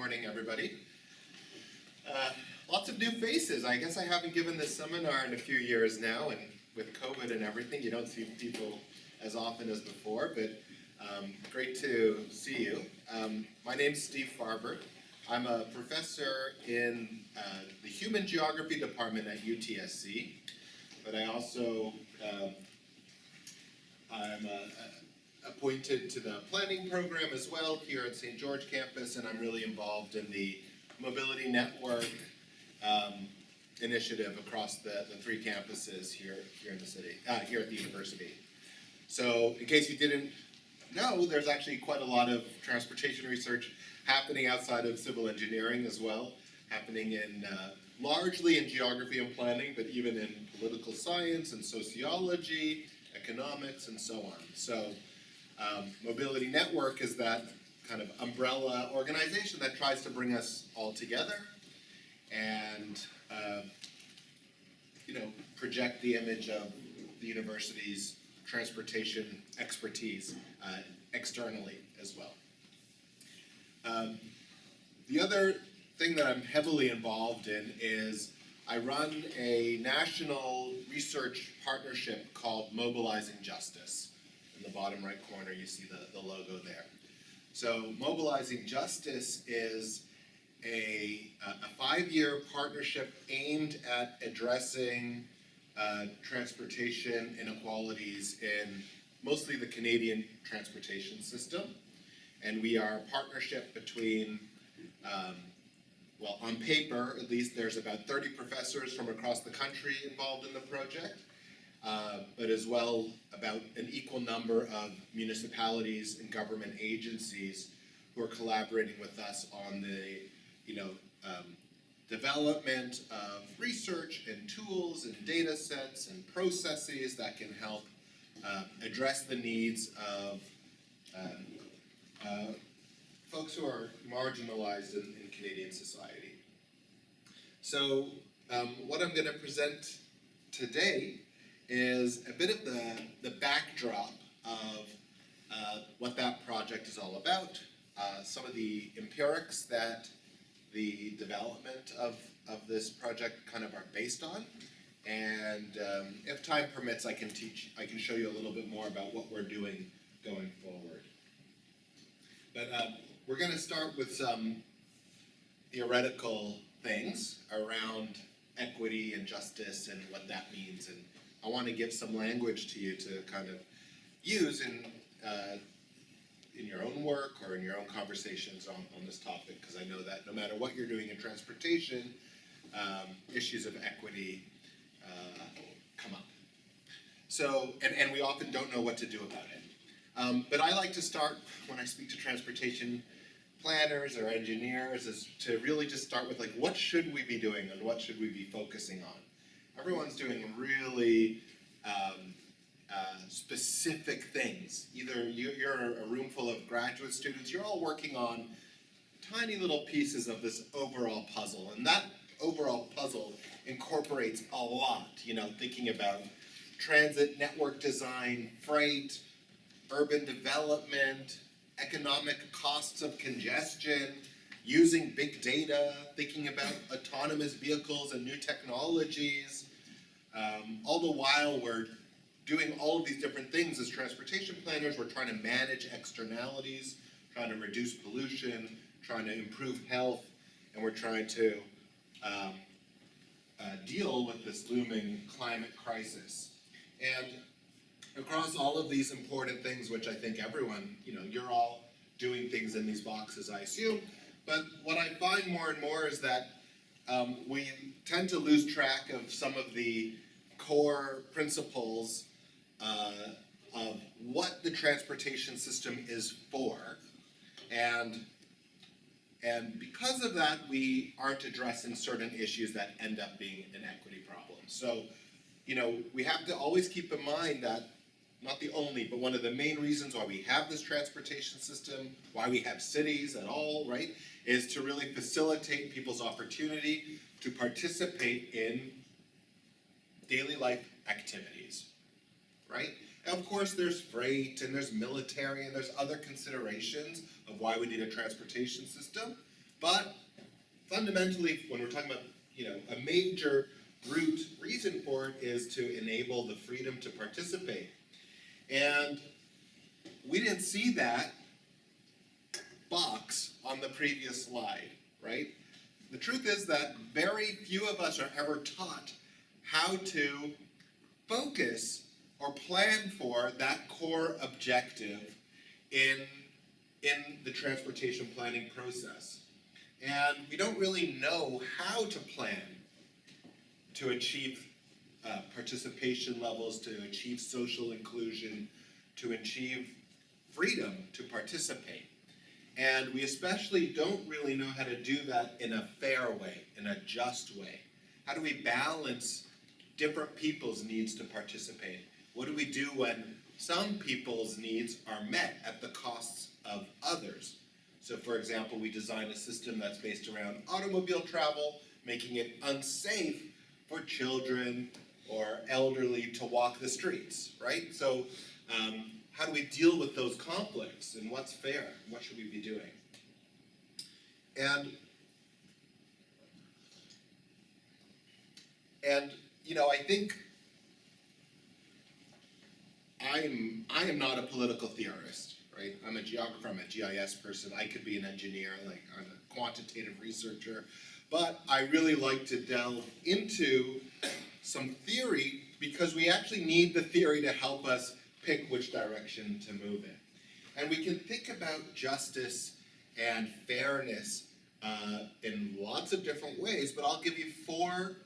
morning, everybody. Lots of new faces. I guess I haven't given this seminar in a few years now, and with COVID and everything, you don't see people as often as before, but great to see you. My name's Steve Farber. I'm a professor in the Human Geography Department at UTSC, but I also I'm appointed to the planning program as well here at St. George campus, and I'm really involved in the mobility network initiative across the three campuses here in the city, here at the university. So in case you didn't know, there's actually quite a lot of transportation research happening outside of civil engineering as well, happening in largely in geography and planning, but even in political science and sociology, economics, and so on. So Mobility Network is that kind of umbrella organization that tries to bring us all together and project the image of the university's transportation expertise externally as well. The other thing that I'm heavily involved in is I run a national research partnership called Mobilizing Justice. In the bottom right corner you see the logo there. So Mobilizing Justice is a 5-year partnership aimed at addressing transportation inequalities in mostly the Canadian transportation system. And we are a partnership between, well, on paper, at least, there's about 30 professors from across the country involved in the project, but as well about an equal number of municipalities and government agencies who are collaborating with us on the, development of research and tools and data sets and processes that can help address the needs of folks who are marginalized in Canadian society. So what I'm going to present today is a bit of the backdrop of what that project is all about, some of the empirics that the development of this project kind of are based on, and if time permits, I can show you a little bit more about what we're doing going forward. But we're going to start with some theoretical things around equity and justice and what that means, and I want to give some language to you to kind of use in your own work or in your own conversations on this topic, because I know that no matter what you're doing in transportation, issues of equity come up. So, and we often don't know what to do about it. But I like to start, when I speak to transportation planners or engineers, is to really just start with, like, what should we be doing and what should we be focusing on? Everyone's doing really specific things. Either you're a room full of graduate students, you're all working on tiny little pieces of this overall puzzle, and that overall puzzle incorporates a lot, thinking about transit network design, freight, urban development, economic costs of congestion, using big data, thinking about autonomous vehicles and new technologies. All the while we're doing all of these different things as transportation planners. We're trying to manage externalities, trying to reduce pollution, trying to improve health, and we're trying to deal with this looming climate crisis. And across all of these important things, which I think everyone, you're all doing things in these boxes, I assume, but what I find more and more is that we tend to lose track of some of the core principles of what the transportation system is for, and because of that, we aren't addressing certain issues that end up being an equity problem. So, we have to always keep in mind that not the only, but one of the main reasons why we have this transportation system, why we have cities at all, right, is to really facilitate people's opportunity to participate in daily life activities, right? And of course, there's freight, and there's military, and there's other considerations of why we need a transportation system, But fundamentally, when we're talking about, a major root reason for it is to enable the freedom to participate. And we didn't see that box on the previous slide, right? The truth is that very few of us are ever taught how to focus or plan for that core objective in the transportation planning process. And we don't really know how to plan to achieve participation levels, to achieve social inclusion, to achieve freedom to participate. And we especially don't really know how to do that in a fair way, in a just way. How do we balance different people's needs to participate? What do we do when some people's needs are met at the costs of others? So for example, we design a system that's based around automobile travel, making it unsafe for children or elderly to walk the streets, right? So how do we deal with those conflicts, and what's fair? What should we be doing? And I think I am not a political theorist, right? I'm a geographer, I'm a GIS person, I could be an engineer, like I'm a quantitative researcher, but I really like to delve into some theory because we actually need the theory to help us pick which direction to move in. And we can think about justice and fairness in lots of different ways, but I'll give you 4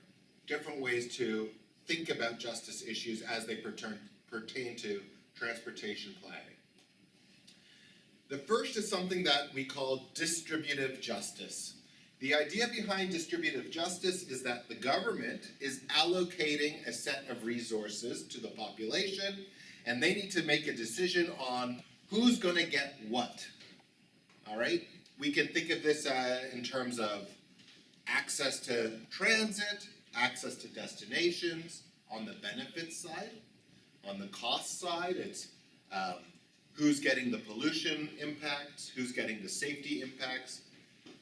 different ways to think about justice issues as they pertain to transportation planning. The first is something that we call distributive justice. The idea behind distributive justice is that the government is allocating a set of resources to the population, and they need to make a decision on who's going to get what. All right? We can think of this in terms of access to transit, access to destinations. On the benefits side, on the cost side, it's who's getting the pollution impacts, who's getting the safety impacts,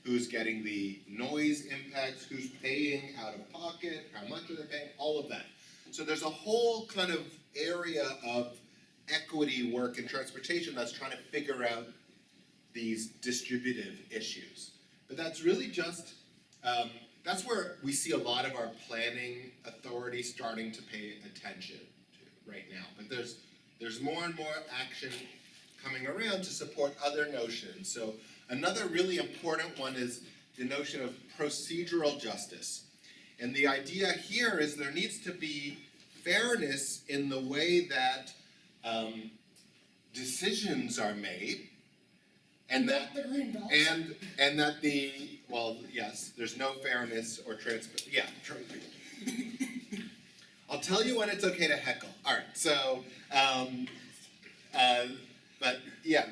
who's getting the noise impacts, who's paying out of pocket, how much are they paying, all of that. So there's a whole kind of area of equity work in transportation that's trying to figure out these distributive issues. But that's really just, that's where we see a lot of our planning authority starting to pay attention to right now. But there's more and more action coming around to support other notions. So another really important one is the notion of procedural justice. And the idea here is there needs to be fairness in the way that decisions are made, and that yes, there's no fairness or transparency. Yeah, I'll tell you when it's okay to heckle. All right, so but yeah,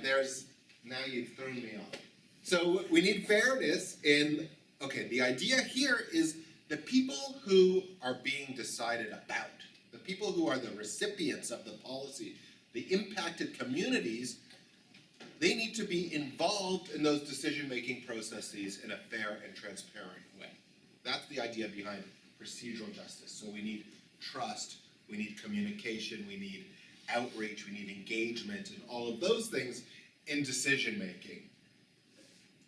now you've thrown me off. So we need fairness in, okay, the idea here is the people who are being decided about, the people who are the recipients of the policy, the impacted communities, they need to be involved in those decision-making processes in a fair and transparent way. That's the idea behind procedural justice. So we need trust, we need communication, we need outreach, we need engagement, and all of those things in decision-making.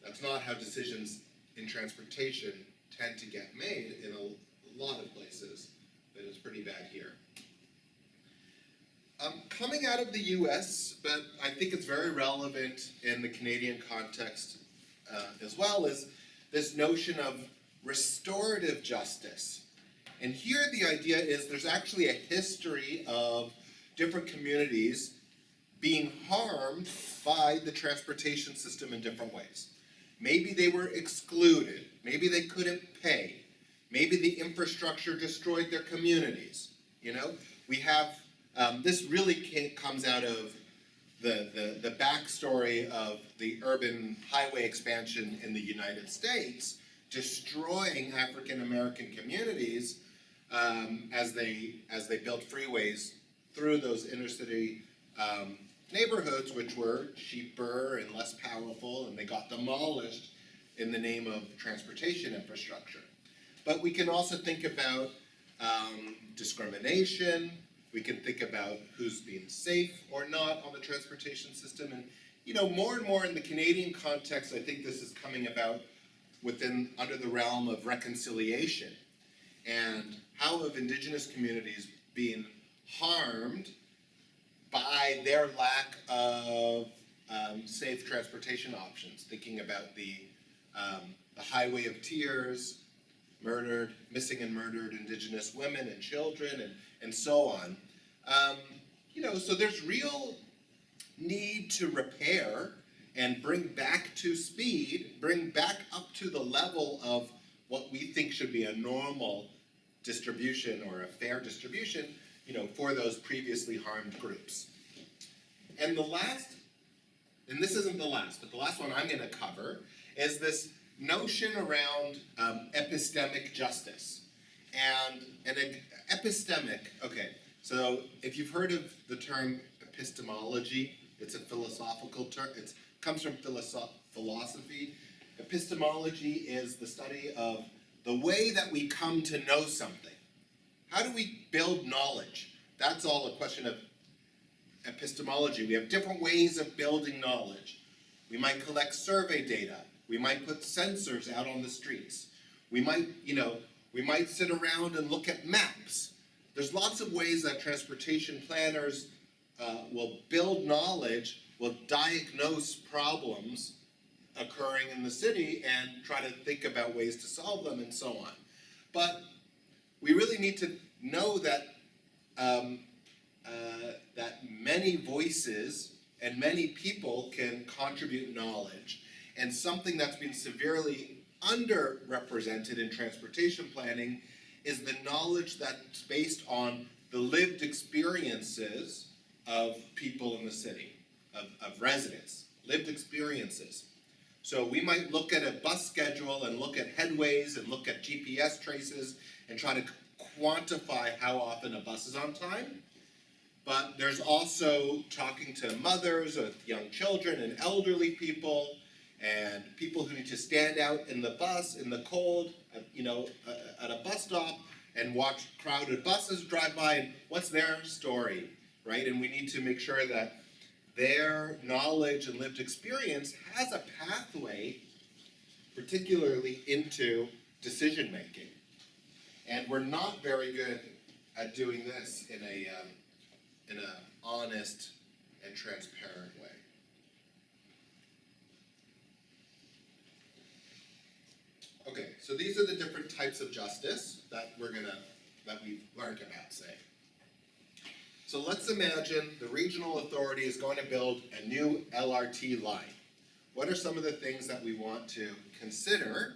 That's not how decisions in transportation tend to get made in a lot of places, but it's pretty bad here. Coming out of the US, but I think it's very relevant in the Canadian context as well, is this notion of restorative justice. And here the idea is there's actually a history of different communities being harmed by the transportation system in different ways. Maybe they were excluded, maybe they couldn't pay, maybe the infrastructure destroyed their communities. We have, this really comes out of the backstory of the urban highway expansion in the United States, destroying African American communities as they built freeways through those inner city neighborhoods, which were cheaper and less powerful, and they got demolished in the name of transportation infrastructure. But we can also think about discrimination. We can think about who's being safe or not on the transportation system. And more and more in the Canadian context, I think this is coming about under the realm of reconciliation. And how have Indigenous communities been harmed by their lack of safe transportation options? Thinking about the Highway of Tears, missing and murdered Indigenous women and children, and so on. So there's real need to repair and bring back to speed, bring back up to the level of what we think should be a normal distribution or a fair distribution, for those previously harmed groups. And this isn't the last, but the last one I'm going to cover is this notion around epistemic justice. And an epistemic, okay, so if you've heard of the term epistemology, it's a philosophical term, it comes from philosophy. Epistemology is the study of the way that we come to know something. How do we build knowledge? That's all a question of epistemology. We have different ways of building knowledge. We might collect survey data. We might put sensors out on the streets. We might sit around and look at maps. There's lots of ways that transportation planners will build knowledge, will diagnose problems occurring in the city and try to think about ways to solve them and so on. But we really need to know that that many voices and many people can contribute knowledge. And something that's been severely underrepresented in transportation planning is the knowledge that's based on the lived experiences of people in the city, of residents, lived experiences. So we might look at a bus schedule and look at headways and look at GPS traces and try to quantify how often a bus is on time. But there's also talking to mothers with young children and elderly people and people who need to stand out in the bus in the cold, at a bus stop and watch crowded buses drive by, and what's their story, right? And we need to make sure that their knowledge and lived experience has a pathway, particularly into decision making. And we're not very good at doing this in a honest and transparent way. Okay, so these are the different types of justice that we've learned about, say. So let's imagine the regional authority is going to build a new LRT line. What are some of the things that we want to consider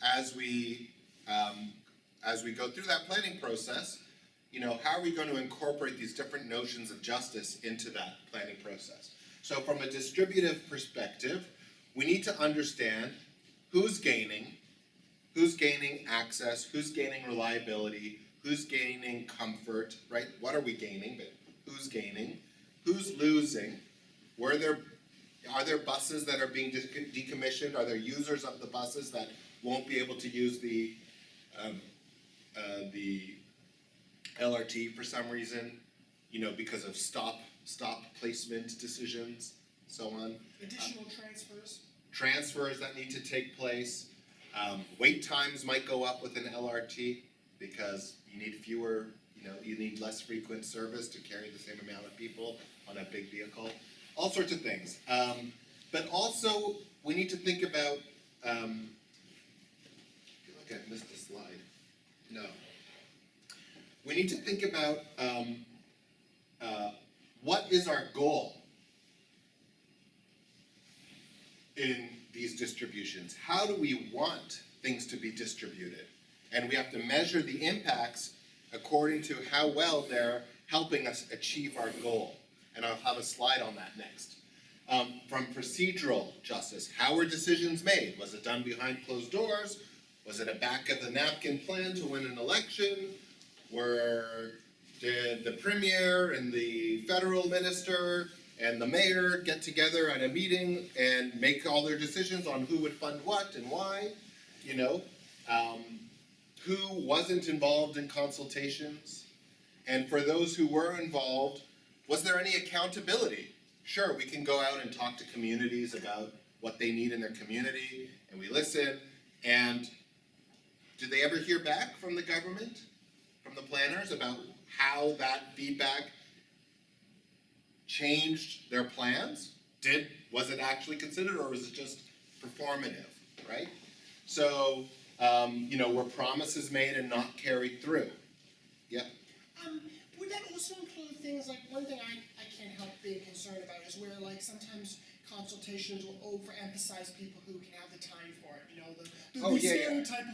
as we go through that planning process? How are we going to incorporate these different notions of justice into that planning process? So from a distributive perspective, we need to understand who's gaining access, who's gaining reliability, who's gaining comfort, right? What are we gaining, but who's gaining? Who's losing? Are there buses that are being decommissioned? Are there users of the buses that won't be able to use the LRT for some reason, because of stop placement decisions, so on. Additional transfers that need to take place. Wait times might go up with an LRT because you need fewer, you need less frequent service to carry the same amount of people on a big vehicle. All sorts of things. But also, we need to think about, I feel like I missed a slide. No. We need to think about what is our goal in these distributions? How do we want things to be distributed? And we have to measure the impacts according to how well they're helping us achieve our goal. And I'll have a slide on that next. From procedural justice, how were decisions made? Was it done behind closed doors? Was it a back of the napkin plan to win an election? Did the premier and the federal minister and the mayor get together at a meeting and make all their decisions on who would fund what and why, you know. Who wasn't involved in consultations? And for those who were involved, was there any accountability? Sure, we can go out and talk to communities about what they need in their community, and we listen, and did they ever hear back from the government, from the planners, about how that feedback changed their plans? Was it actually considered, or was it just performative, right? So, you know, were promises made and not carried through? Yep. Would that also include things like, one thing I can't help being concerned about is where like sometimes consultations will overemphasize people who can have the time for it, you know, the stereotype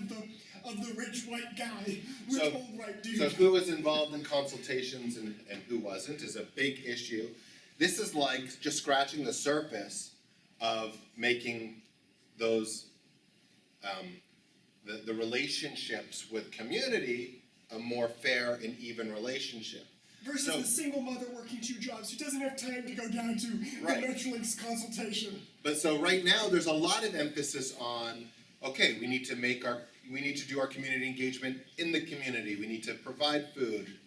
of the rich white guy, rich old white dude. So who was involved in consultations and who wasn't is a big issue. This is like just scratching the surface of making those, the relationships with community a more fair and even relationship. Versus the single mother working 2 jobs who doesn't have time to go down to the Metrolinx consultation. But so right now there's a lot of emphasis on, okay, we need to do our community engagement in the community. We need to provide food.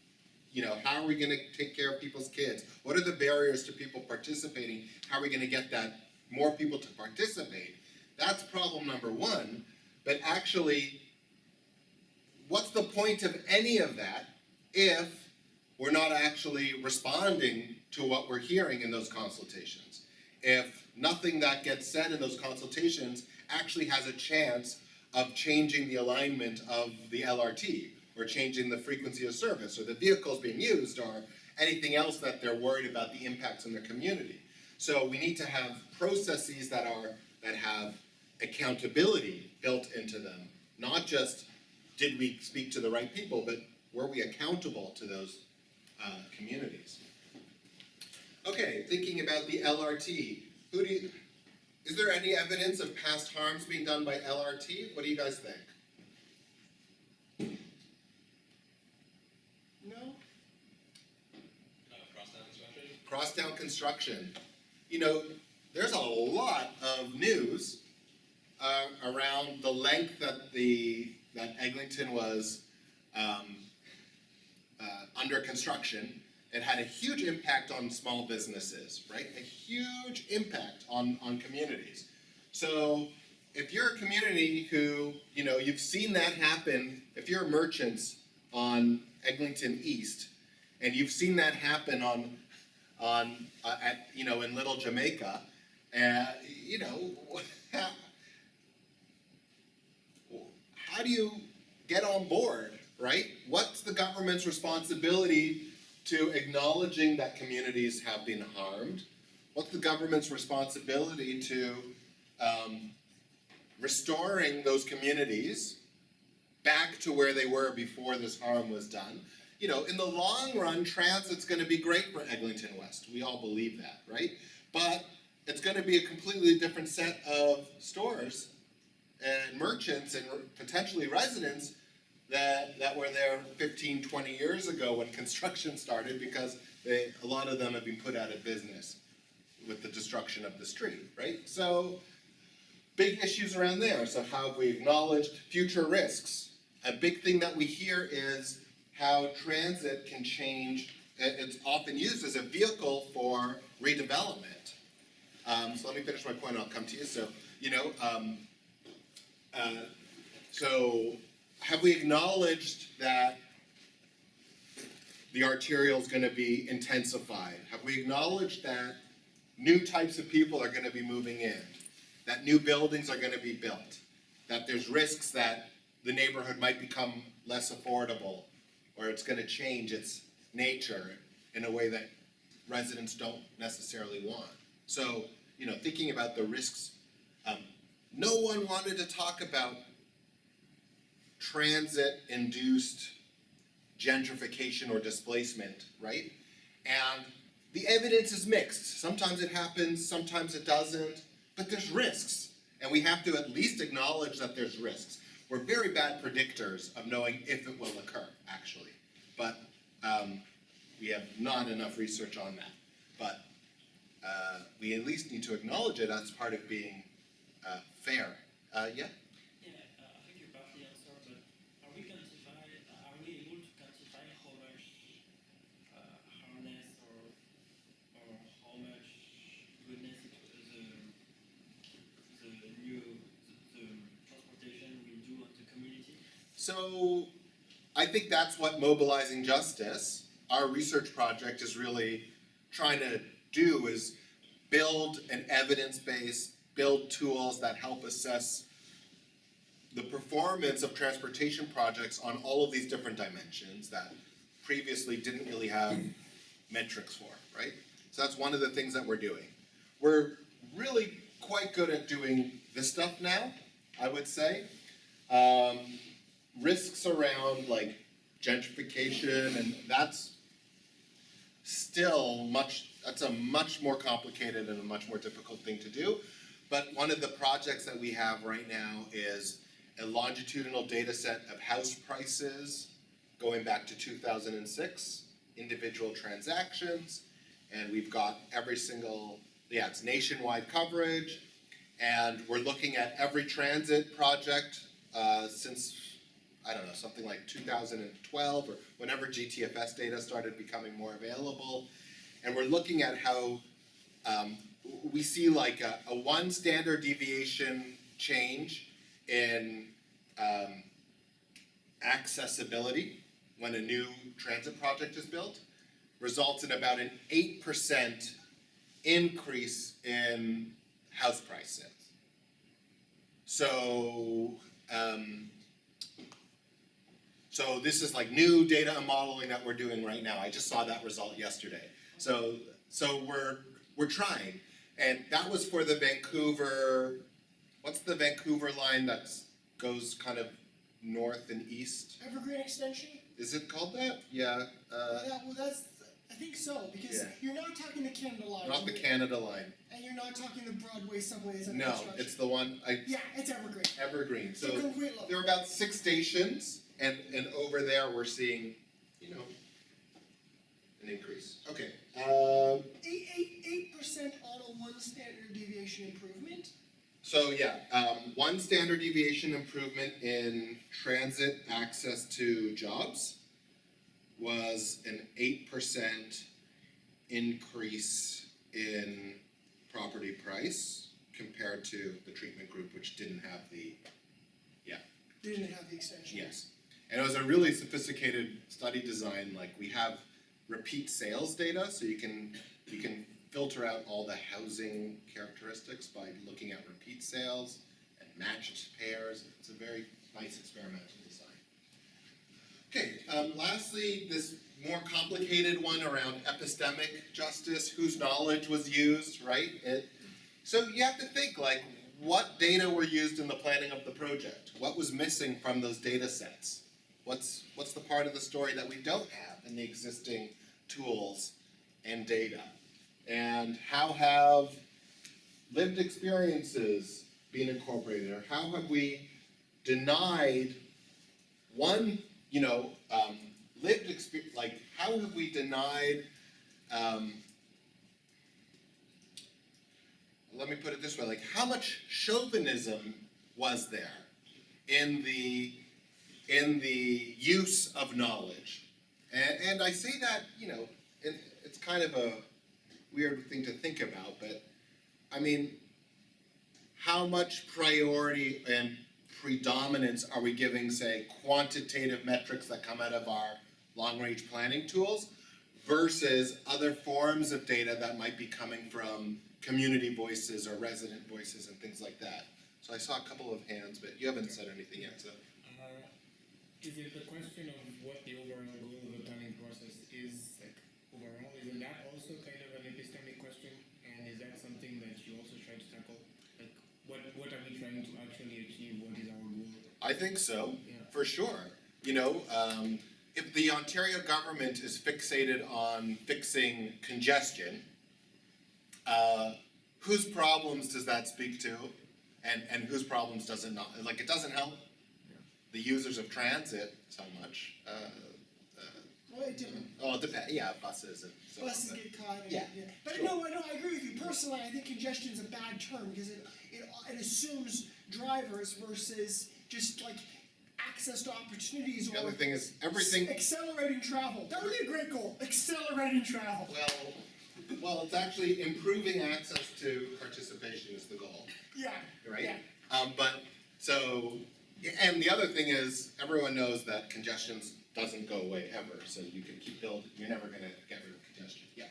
You know, how are we going to take care of people's kids? What are the barriers to people participating? How are we going to get that more people to participate? That's problem number one. But actually, what's the point of any of that if we're not actually responding to what we're hearing in those consultations? If nothing that gets said in those consultations actually has a chance of changing the alignment of the LRT, or changing the frequency of service, or the vehicles being used, or anything else that they're worried about the impacts on their community. So we need to have processes that have accountability built into them, not just did we speak to the right people, but were we accountable to those communities? Okay, thinking about the LRT, is there any evidence of past harms being done by LRT? What do you guys think? No? Crosstown construction? Crosstown construction. You know, there's a lot of news around the length that Eglinton was under construction. It had a huge impact on small businesses, right? A huge impact on communities. So if you're a community who, you know, you've seen that happen, if you're merchants on Eglinton East, and you've seen that happen in Little Jamaica, you know, how do you get on board, right? What's the government's responsibility to acknowledging that communities have been harmed? What's the government's responsibility to restoring those communities back to where they were before this harm was done? You know, in the long run, transit's going to be great for Eglinton West. We all believe that, right? But it's going to be a completely different set of stores and merchants and potentially residents that were there 15, 20 years ago when construction started, because a lot of them have been put out of business with the destruction of the street, right? So, big issues around there. So how have we acknowledged future risks? A big thing that we hear is how transit can change. It's often used as a vehicle for redevelopment. So let me finish my point and I'll come to you. So, you know, so have we acknowledged that the arterial is going to be intensified? Have we acknowledged that new types of people are going to be moving in? That new buildings are going to be built? That there's risks that the neighborhood might become less affordable, or it's going to change its nature in a way that residents don't necessarily want? So, you know, thinking about the risks, no one wanted to talk about transit-induced gentrification or displacement, right? And the evidence is mixed. Sometimes it happens, sometimes it doesn't, but there's risks. And we have to at least acknowledge that there's risks. We're very bad predictors of knowing if it will occur, actually. But we have not enough research on that. But we at least need to acknowledge it as part of being fair. Yeah? Yeah, I think you partly answered, but are we able to quantify how much harness or how much goodness the transportation will do on the community? So I think that's what Mobilizing Justice, our research project, is really trying to do, is build an evidence base, build tools that help assess the performance of transportation projects on all of these different dimensions that previously didn't really have metrics for, right? So that's one of the things that we're doing. We're really quite good at doing this stuff now, I would say. Risks around like gentrification, and that's still that's a much more complicated and a much more difficult thing to do. But one of the projects that we have right now is a longitudinal data set of house prices going back to 2006, individual transactions, and we've got it's nationwide coverage, and we're looking at every transit project since, I don't know, something like 2012 or whenever GTFS data started becoming more available. And we're looking at how we see like a one standard deviation change in accessibility when a new transit project is built results in about an 8% increase in house prices. So this is like new data modeling that we're doing right now. I just saw that result yesterday. So we're trying, and that was for the Vancouver. What's the Vancouver line that goes kind of north and east? Evergreen Extension? Is it called that? Yeah. I think so, because Yeah. you're not talking the Canada line. Not the Canada line. And you're not talking the Broadway subways and No, construction. it's the one Yeah, it's Evergreen. Evergreen. So So complete look. there are about 6 stations, and over there we're seeing, an increase. Okay. 8% on a one standard deviation improvement. So yeah, one standard deviation improvement in transit access to jobs was an 8% increase in property price compared to the treatment group, which didn't have the, Didn't have the extension. yes. And it was a really sophisticated study design, like we have repeat sales data, so you can filter out all the housing characteristics by looking at repeat sales and matched pairs. It's a very nice experimental design. Okay, lastly, this more complicated one around epistemic justice, whose knowledge was used, right? So you have to think, like, what data were used in the planning of the project? What was missing from those data sets? What's the part of the story that we don't have in the existing tools and data? And how have lived experiences been incorporated? Or how have we denied lived experience, like how have we denied, let me put it this way, like how much chauvinism was there in the use of knowledge? And I say that, it's kind of a weird thing to think about, but I mean, how much priority and predominance are we giving, say, quantitative metrics that come out of our long-range planning tools versus other forms of data that might be coming from community voices or resident voices and things like that? So I saw a couple of hands, but you haven't said anything yet, so. Is it the question of what the overall goal of the planning process is, like, overall? Isn't that also kind of an epistemic question? And is that something that you also try to tackle? Like, what are we trying to actually achieve? What is our goal? I think so, Yeah. for sure. If the Ontario government is fixated on fixing congestion, whose problems does that speak to? And whose problems does it not? Like, it doesn't help the users of transit so much. Well, Well, it depends. Oh, it depends, yeah, buses and so on. Buses but- get caught. And, Yeah, But sure. no, I agree with you. Personally, I think congestion is a bad term because it assumes drivers versus just like access to opportunities The or other thing is, everything, accelerating travel. That would be a great goal. Accelerating travel. well, it's actually improving access to participation is the goal, Yeah. right? Yeah. And the other thing is, everyone knows that congestion doesn't go away ever, so you can keep building, you're never gonna get rid of congestion, yeah.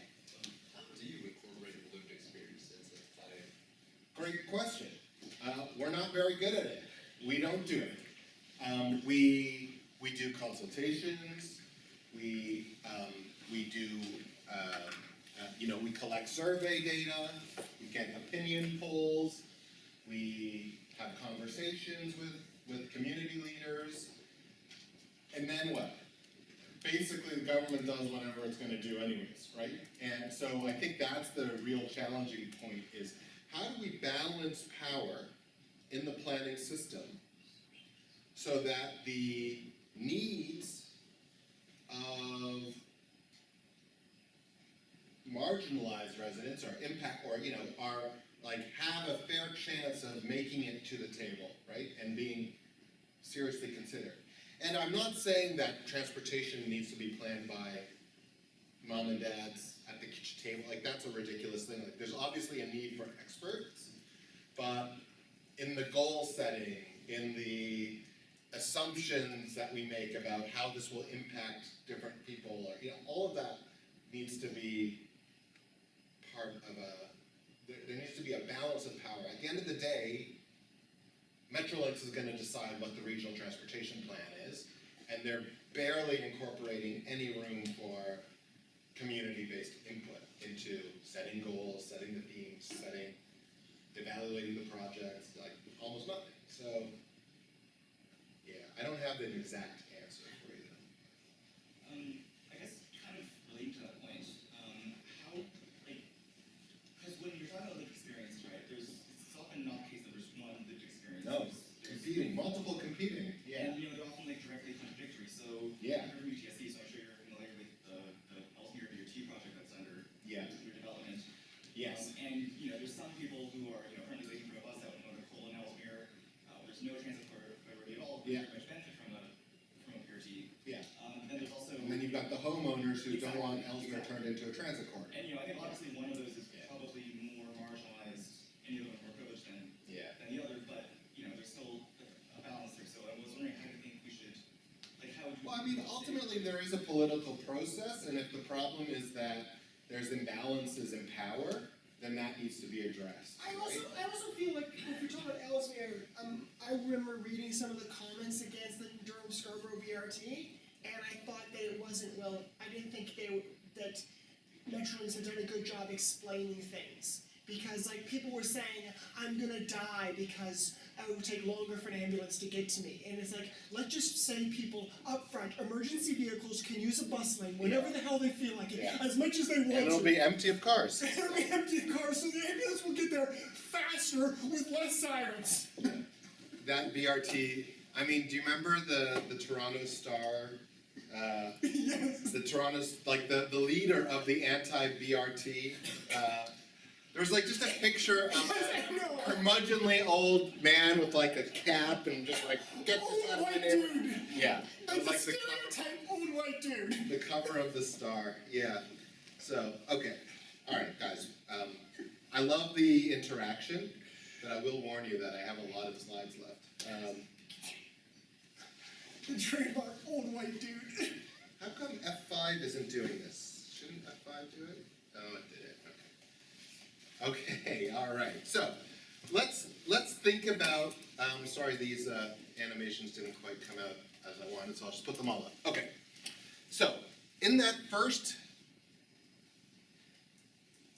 How do you incorporate a lived experience into planning? Great question. We're not very good at it. We don't do it. We do consultations, we do, we collect survey data, we get opinion polls, we have conversations with community leaders, and then what? Basically, the government does whatever it's gonna do anyways, right? And so I think that's the real challenging point is, how do we balance power in the planning system so that the needs of marginalized residents or impact, or, are, like, have a fair chance of making it to the table, right? And being seriously considered. And I'm not saying that transportation needs to be planned by mom and dads at the kitchen table, like, that's a ridiculous thing. Like, there's obviously a need for experts, but in the goal setting, in the assumptions that we make about how this will impact different people, or, all of that needs to be part of there needs to be a balance of power. At the end of the day, Metrolinx is gonna decide what the regional transportation plan is, and they're barely incorporating any room for community-based input into setting goals, setting the themes, evaluating the projects, like, almost nothing. So, yeah, I don't have an exact answer for you. I guess kind of relating to that point, how, like, because when you're talking about lived experience, right, it's often not the case that there's one lived experience. No, There's multiple competing, yeah. And, they're often like directly contradictory, so. Yeah. I'm from UTSC, so I'm sure you're familiar with the Ellesmere UT project that's under. Yeah. Under development. Yes. And, there's some people who are, currently waiting for a bus out in Northern Cole and Ellesmere, there's no transit priority at all. Yeah. Very much benefit from a PRT. Yeah. Then there's also. And then you've got the homeowners who don't want Exactly. Ellesmere turned into a transit corridor. And, I think obviously one of those is probably more marginalized, any of them are more privileged than Yeah. the other, but, there's still a balance there, so I was wondering how you think we should, like, how would you? Well, I mean, ultimately, there is a political process, and if the problem is that there's imbalances in power, then that needs to be addressed. I also feel like if you're talking about Ellesmere, I remember reading some of the comments against the Durham Scarborough BRT, and I thought that it wasn't I didn't think that Metrolinx had done a good job explaining things. Because like people were saying, I'm gonna die because it would take longer for an ambulance to get to me. And it's like, let's just say people up front, emergency vehicles can use a bus lane whenever the hell they feel like it, Yeah. as much as they want to. And it'll be empty of cars. It'll be empty of cars, so the ambulance will get there faster with less sirens. That BRT, I mean, do you remember the Toronto Star? Yes. The Toronto's, like the leader of the anti-BRT, there was like just a picture of a curmudgeonly old man with like a cap and just like, get this out of my Old white neighborhood. dude. Yeah, it was Like like the stereotype old white dude. the cover of the Star, yeah. So, okay, alright guys, I love the interaction, but I will warn you that I have a lot of slides left. The trademark old white dude. How come F5 isn't doing this? Shouldn't F5 do it? Oh, it did it, okay. Okay, alright, so, let's think about, sorry these animations didn't quite come out as I wanted, so I'll just put them all up. Okay, so, in that first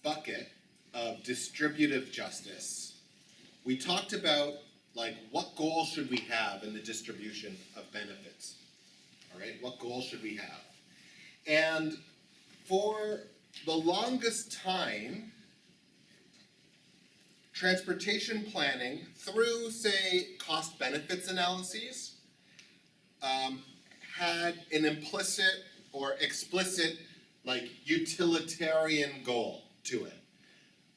bucket of distributive justice, we talked about, like, what goal should we have in the distribution of benefits? Alright, what goal should we have? And for the longest time, transportation planning, through, say, cost benefits analyses, had an implicit or explicit, like, utilitarian goal to it.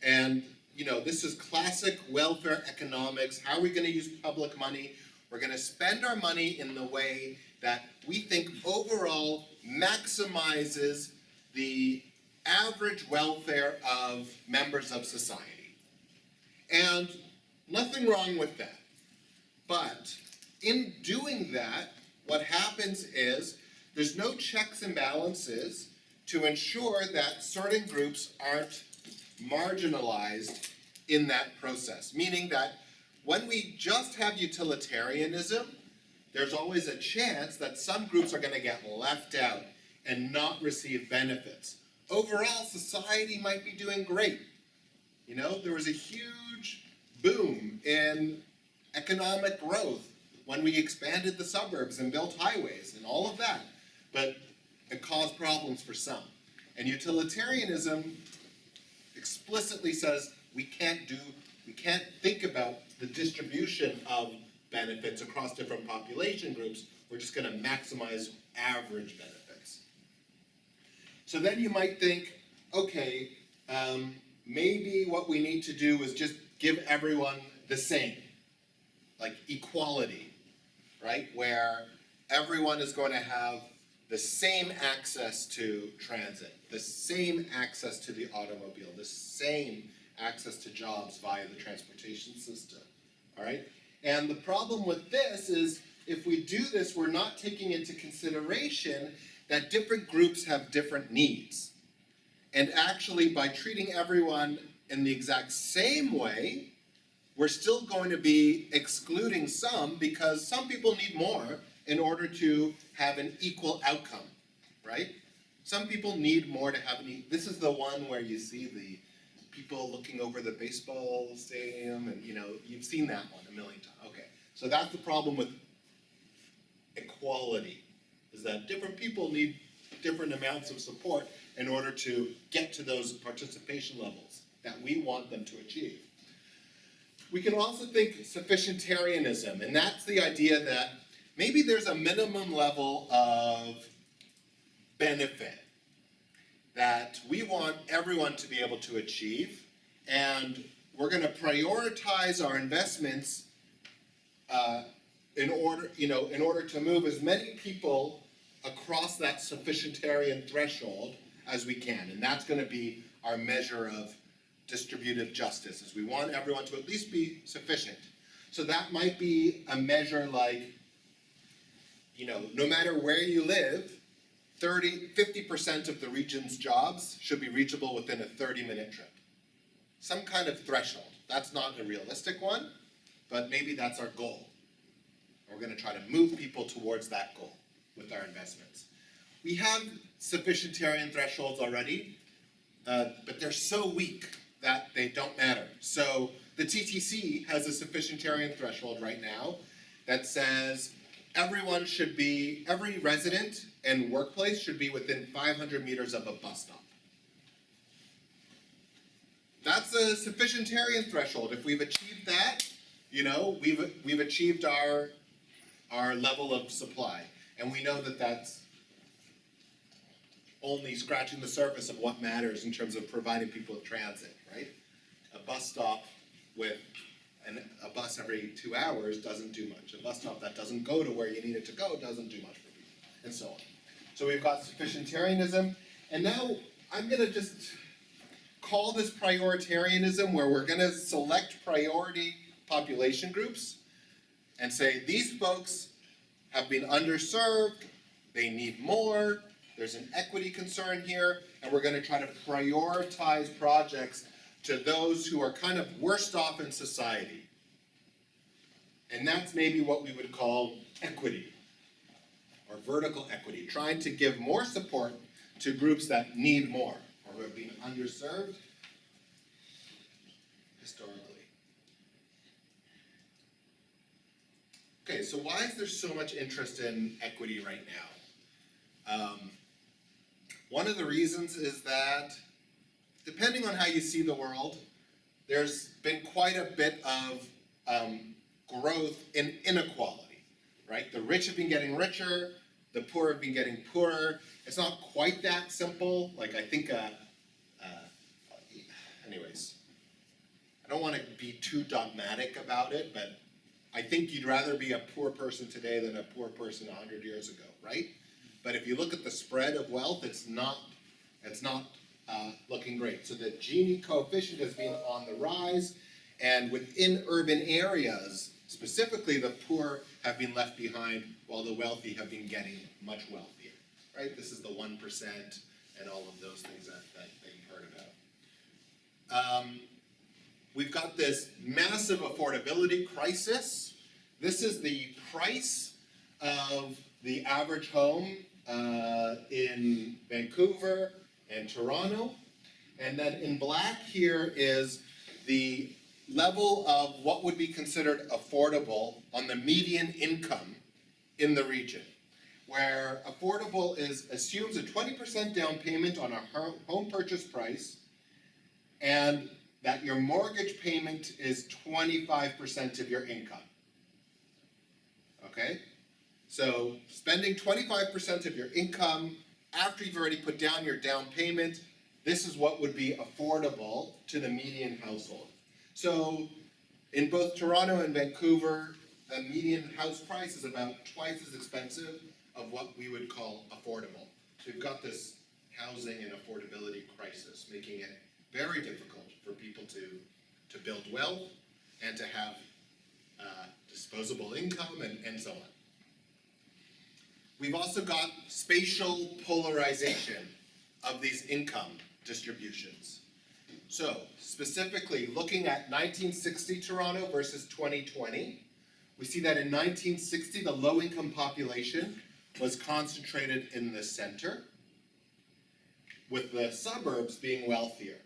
And, you know, this is classic welfare economics. How are we gonna use public money? We're gonna spend our money in the way that we think overall maximizes the average welfare of members of society. And nothing wrong with that. But in doing that, what happens is there's no checks and balances to ensure that certain groups aren't marginalized in that process. Meaning that when we just have utilitarianism, there's always a chance that some groups are gonna get left out and not receive benefits. Overall, society might be doing great. You know, there was a huge boom in economic growth when we expanded the suburbs and built highways and all of that, but it caused problems for some. And utilitarianism explicitly says we can't think about the distribution of benefits across different population groups, we're just gonna maximize average benefits. So then you might think, okay, maybe what we need to do is just give everyone the same, like equality, right? Where everyone is going to have the same access to transit, the same access to the automobile, the same access to jobs via the transportation system, all right? And the problem with this is if we do this, we're not taking into consideration that different groups have different needs. And actually, by treating everyone in the exact same way, we're still going to be excluding some because some people need more in order to have an equal outcome, right? Some people need more to have this is the one where you see the people looking over the baseball stadium and, you know, you've seen that one a million times. Okay, so that's the problem with equality, is that different people need different amounts of support in order to get to those participation levels that we want them to achieve. We can also think sufficientarianism, and that's the idea that maybe there's a minimum level of benefit that we want everyone to be able to achieve, and we're gonna prioritize our investments in order to move as many people across that sufficientarian threshold as we can, and that's gonna be our measure of distributive justice, is we want everyone to at least be sufficient. So that might be a measure like, you know, no matter where you live, 50% of the region's jobs should be reachable within a 30-minute trip. Some kind of threshold. That's not a realistic one, but maybe that's our goal. We're gonna try to move people towards that goal with our investments. We have sufficientarian thresholds already, but they're so weak that they don't matter. So the TTC has a sufficientarian threshold right now that says every resident and workplace should be within 500 meters of a bus stop. That's a sufficientarian threshold. If we've achieved that, you know, we've achieved our level of supply. And we know that that's only scratching the surface of what matters in terms of providing people with transit, right? A bus stop with a bus every 2 hours doesn't do much. A bus stop that doesn't go to where you need it to go doesn't do much for people, and so on. So we've got sufficientarianism, and now I'm gonna just call this prioritarianism, where we're gonna select priority population groups and say these folks have been underserved, they need more, there's an equity concern here, and we're gonna try to prioritize projects to those who are kind of worst off in society. And that's maybe what we would call equity, or vertical equity, trying to give more support to groups that need more, or who have been underserved historically. Okay, so why is there so much interest in equity right now? One of the reasons is that, depending on how you see the world, there's been quite a bit of growth in inequality, right? The rich have been getting richer, the poor have been getting poorer. It's not quite that simple, like I think, anyways. I don't wanna be too dogmatic about it, but I think you'd rather be a poor person today than a poor person 100 years ago, right? But if you look at the spread of wealth, it's not looking great. So the Gini coefficient has been on the rise, and within urban areas, specifically the poor have been left behind while the wealthy have been getting much wealthier, right? This is the 1% and all of those things that you've heard about. We've got this massive affordability crisis. This is the price of the average home in Vancouver and Toronto. And then in black here is the level of what would be considered affordable on the median income in the region. Where affordable assumes a 20% down payment on a home purchase price, and that your mortgage payment is 25% of your income. Okay? So spending 25% of your income after you've already put down your down payment, this is what would be affordable to the median household. So in both Toronto and Vancouver, the median house price is about twice as expensive of what we would call affordable. So we've got this housing and affordability crisis, making it very difficult for people to build wealth and to have disposable income and so on. We've also got spatial polarization of these income distributions. So specifically looking at 1960 Toronto versus 2020, we see that in 1960 the low-income population was concentrated in the center, with the suburbs being wealthier.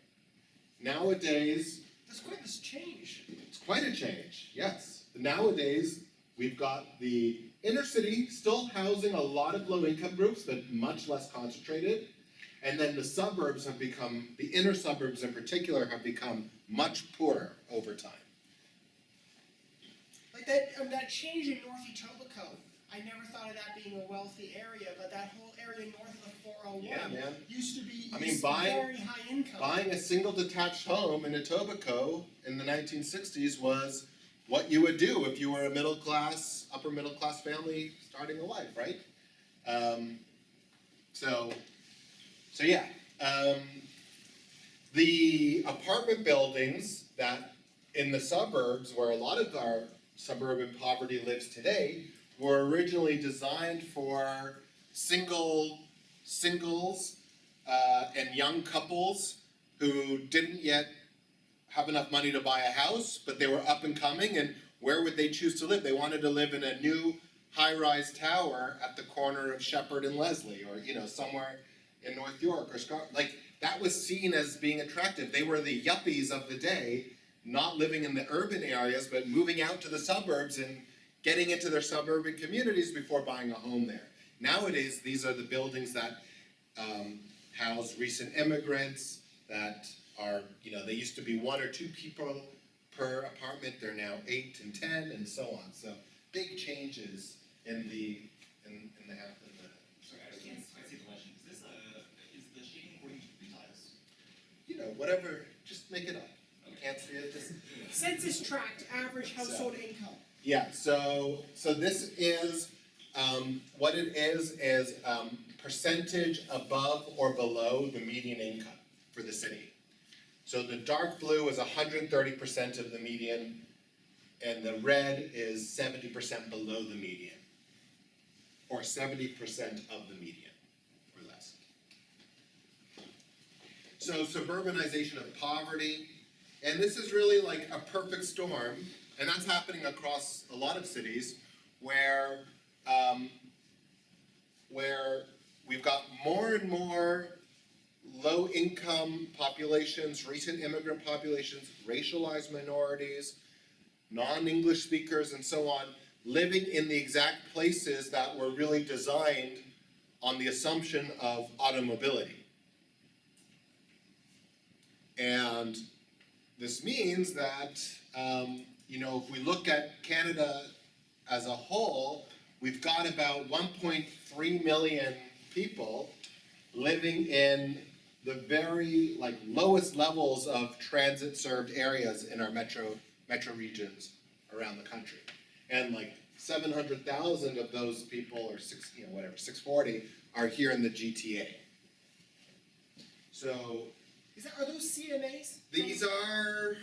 Nowadays, There's quite this change. it's quite a change, yes. Nowadays, we've got the inner city still housing a lot of low-income groups, but much less concentrated. And then the suburbs have become, the inner suburbs in particular, have become much poorer over time. Like that change in North Etobicoke, I never thought of that being a wealthy area, but that whole area north of the 401 Yeah, man. used to be I mean, buying- very high income. Buying a single detached home in Etobicoke in the 1960s was what you would do if you were a upper middle class family starting a life, right? So yeah. The apartment buildings that in the suburbs, where a lot of our suburban poverty lives today, were originally designed for singles and young couples who didn't yet have enough money to buy a house, but they were up and coming, and where would they choose to live? They wanted to live in a new high-rise tower at the corner of Shepherd and Leslie, or somewhere in North York or Scotland. Like, that was seen as being attractive. They were the yuppies of the day, not living in the urban areas, but moving out to the suburbs and getting into their suburban communities before buying a home there. Nowadays, these are the buildings that house recent immigrants, that are, they used to be 1 or 2 people per apartment, they're now 8 and 10 and so on. So big changes in the Sorry, I can't quite see the legend. Is the shading according to tiles? whatever, just make it up. You can't see it, just. Census tract average household income. Yeah, so this is, what it is percentage above or below the median income for the city. So the dark blue is 130% of the median, and the red is 70% below the median. Or 70% of the median, or less. So suburbanization of poverty, and this is really like a perfect storm, and that's happening across a lot of cities where we've got more and more low-income populations, recent immigrant populations, racialized minorities, non-English speakers, and so on, living in the exact places that were really designed on the assumption of automobility. And this means that, if we look at Canada as a whole, we've got about 1.3 million people living in the very lowest levels of transit served areas in our metro regions around the country. And 700,000 of those people, or 640, are here in the GTA. So Are those CMAs? these are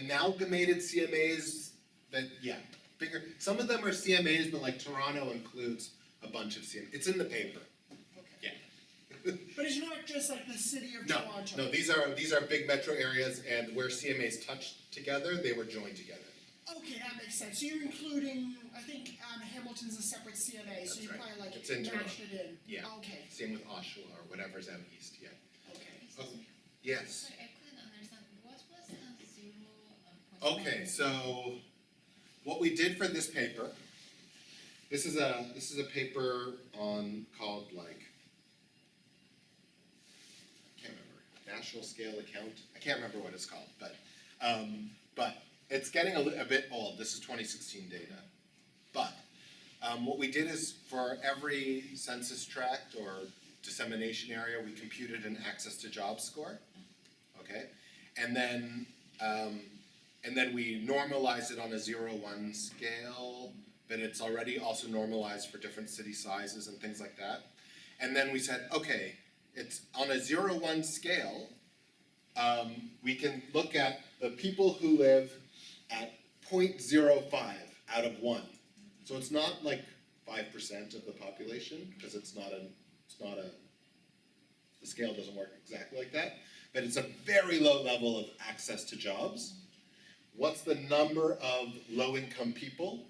amalgamated CMAs that, bigger. Some of them are CMAs, but Toronto includes a bunch of CMAs. It's in the paper. Okay. But it's not just the city of No, Toronto? no, these are big metro areas, and where CMAs touch together, they were joined together. Okay, that makes sense. So you're including, I think Hamilton's a separate CMA, so That's you right. probably It's in Toronto. mashed it in. Yeah. Okay, Same with Oshawa or whatever's out east, yeah. okay. Oh, yes. Sorry, I couldn't understand. What was the 0.1? Okay, so what we did for this paper, this is a paper called I can't remember, national scale account. I can't remember what it's called, but it's getting a bit old. This is 2016 data. But what we did is for every census tract or dissemination area, we computed an access to jobs score. Okay, and then we normalized it on a 0-1 scale, but it's already also normalized for different city sizes and things like that. And then we said, okay, it's on a 0-1 scale, we can look at the people who live at 0.05 out of 1. So it's not 5% of the population, because the scale doesn't work exactly like that, but it's a very low level of access to jobs. What's the number of low-income people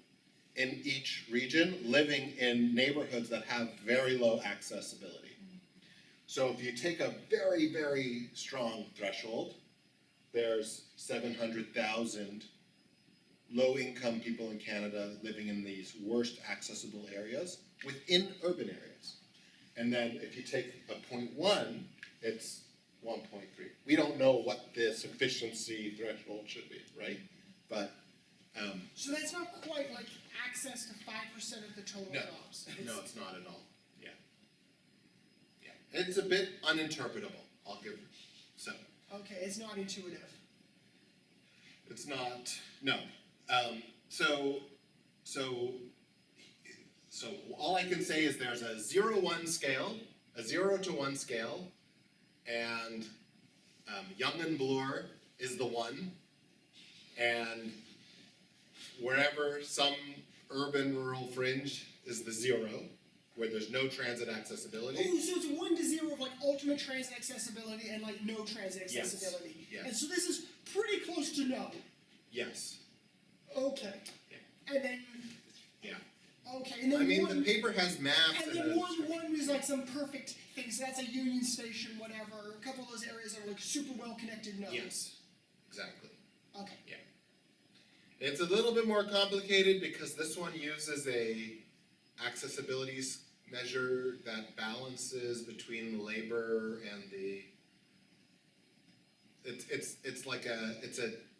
in each region living in neighborhoods that have very low accessibility? So if you take a very, very strong threshold, there's 700,000 low-income people in Canada living in these worst accessible areas within urban areas. And then if you take a 0.1, it's 1.3. We don't know what the sufficiency threshold should be, right? But So that's not quite access to 5% of the total No. jobs? no, it's not at all. Yeah. Yeah. It's a bit uninterpretable, I'll give so. Okay, it's not intuitive. It's not, no. So all I can say is there's a 0-1 scale, a 0 to 1 scale, and Young and Bloor is the 1, and wherever some urban rural fringe is the 0, where there's no transit accessibility. Oh, so it's 1 to 0 of ultimate transit accessibility and no transit Yes, accessibility. yes. And so this is pretty close to no. Yes, Okay. Yeah. And then, yeah. okay, and then I mean, one, the paper has maps and and then a one was some perfect thing, so that's a Union Station, whatever. A couple of those areas are super well connected nodes. Yes, exactly. Okay. It's a little bit more complicated because this one uses a accessibility measure that balances between labor and the.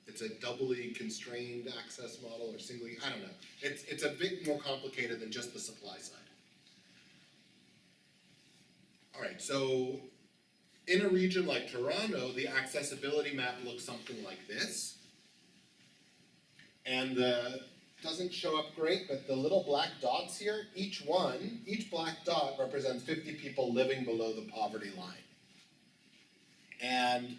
It's a doubly constrained access model or singly, I don't know. It's a bit more complicated than just the supply side. All right, so in a region like Toronto, the accessibility map looks something like this. And doesn't show up great, but the little black dots here, each black dot represents 50 people living below the poverty line. And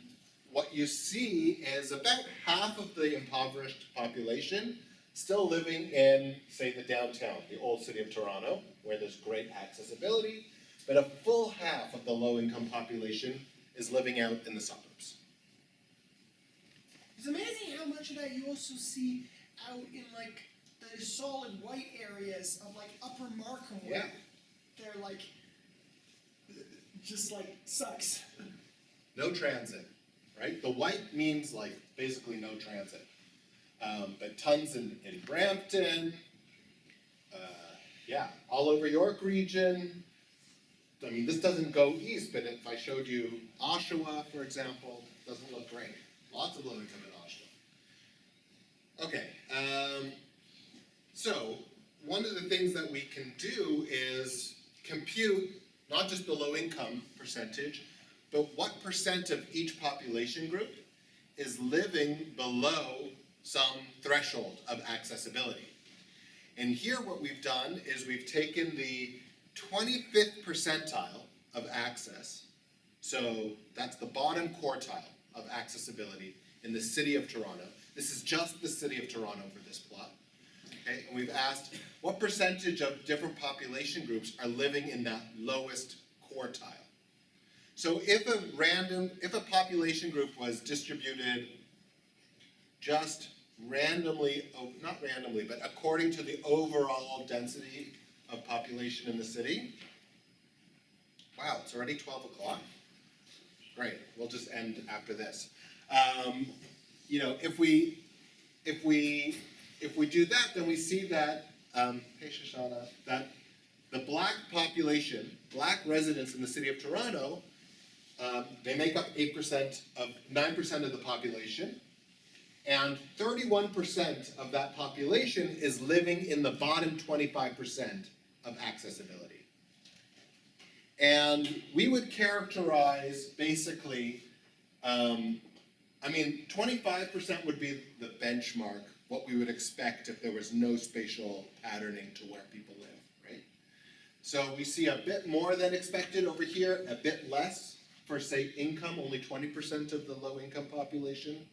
what you see is about half of the impoverished population still living in, say, the downtown, the old city of Toronto, where there's great accessibility, but a full half of the low-income population is living out in the suburbs. It's amazing how much of that you also see out in the solid white areas of Upper Markham where they're just sucks. No transit, right? The white means basically no transit. But tons in Brampton, all over York region. I mean, this doesn't go east, but if I showed you Oshawa, for example, doesn't look great. Lots of low income in Oshawa. Okay, So, one of the things that we can do is compute not just the low income percentage, but what percent of each population group is living below some threshold of accessibility. And here what we've done is we've taken the 25th percentile of access, so that's the bottom quartile of accessibility in the city of Toronto. This is just the city of Toronto for this plot. Okay, and we've asked what percentage of different population groups are living in that lowest quartile. So if a population group was distributed just randomly, not randomly, but according to the overall density of population in the city, wow, it's already 12 o'clock. Great, we'll just end after this. You know, if we do that, then we see that, hey Shoshana, that the black population, black residents in the city of Toronto, they make up 9% of the population, and 31% of that population is living in the bottom 25% of accessibility. And we would characterize basically, 25% would be the benchmark, what we would expect if there was no spatial patterning to where people live, right? So we see a bit more than expected over here, a bit less for, say, income. Only 20% of the low income population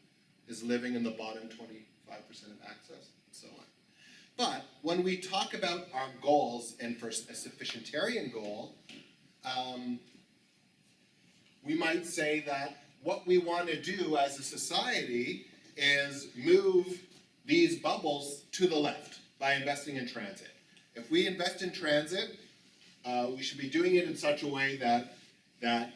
is living in the bottom 25% of access, and so on. But when we talk about our goals, and for a sufficientarian goal, we might say that what we want to do as a society is move these bubbles to the left by investing in transit. If we invest in transit, we should be doing it in such a way that the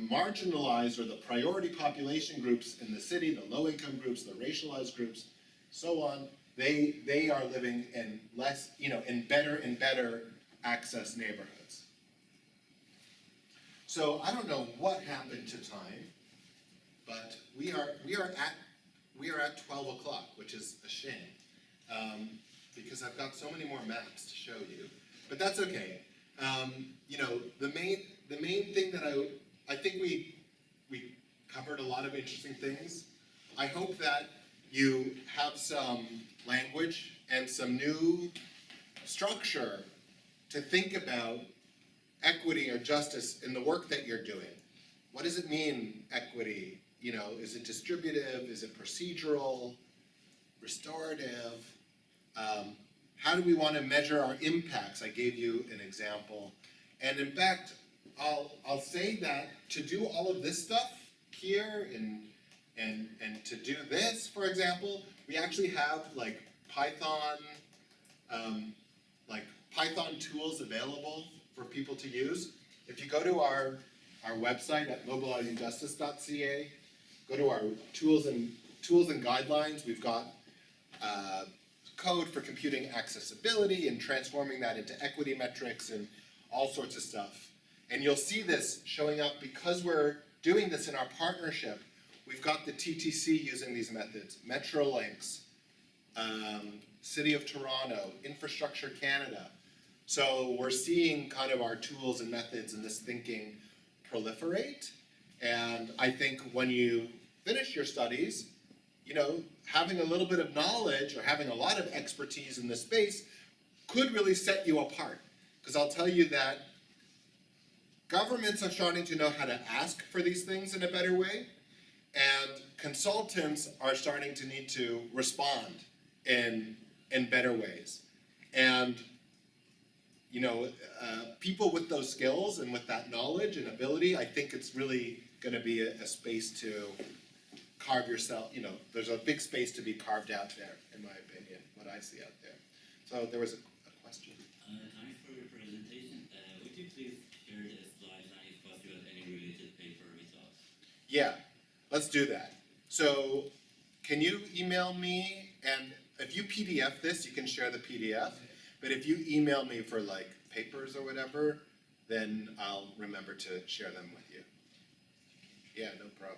marginalized or the priority population groups in the city, the low-income groups, the racialized groups, so on, they are living in less, in better and better access neighborhoods. So I don't know what happened to time, but we are at 12 o'clock, which is a shame, because I've got so many more maps to show you, but that's okay. The main thing that I think we covered a lot of interesting things. I hope that you have some language and some new structure to think about equity or justice in the work that you're doing. What does it mean, equity? Is it distributive? Is it procedural? Restorative? How do we want to measure our impacts? I gave you an example. And in fact, I'll say that to do all of this stuff here and to do this, for example, we actually have Python tools available for people to use. If you go to our website at mobilizingjustice.ca, go to our tools and guidelines, we've got code for computing accessibility and transforming that into equity metrics and all sorts of stuff. And you'll see this showing up because we're doing this in our partnership. We've got the TTC using these methods, Metrolinx, City of Toronto, Infrastructure Canada. So we're seeing kind of our tools and methods and this thinking proliferate. And I think when you finish your studies, having a little bit of knowledge or having a lot of expertise in this space could really set you apart. Because I'll tell you that governments are starting to know how to ask for these things in a better way, and consultants are starting to need to respond in better ways. And people with those skills and with that knowledge and ability, I think it's really going to be a space to carve yourself, there's a big space to be carved out there, in my opinion, what I see out there. So there was a question. Thanks for your presentation. Would you please share the slides and if possible any related paper results? Yeah, let's do that. So can you email me, and if you PDF this, you can share the PDF, but if you email me for papers or whatever, then I'll remember to share them with you. Yeah, no problem.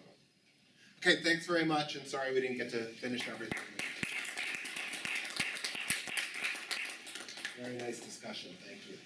Okay, thanks very much, and sorry we didn't get to finish everything. Very nice discussion, thank you.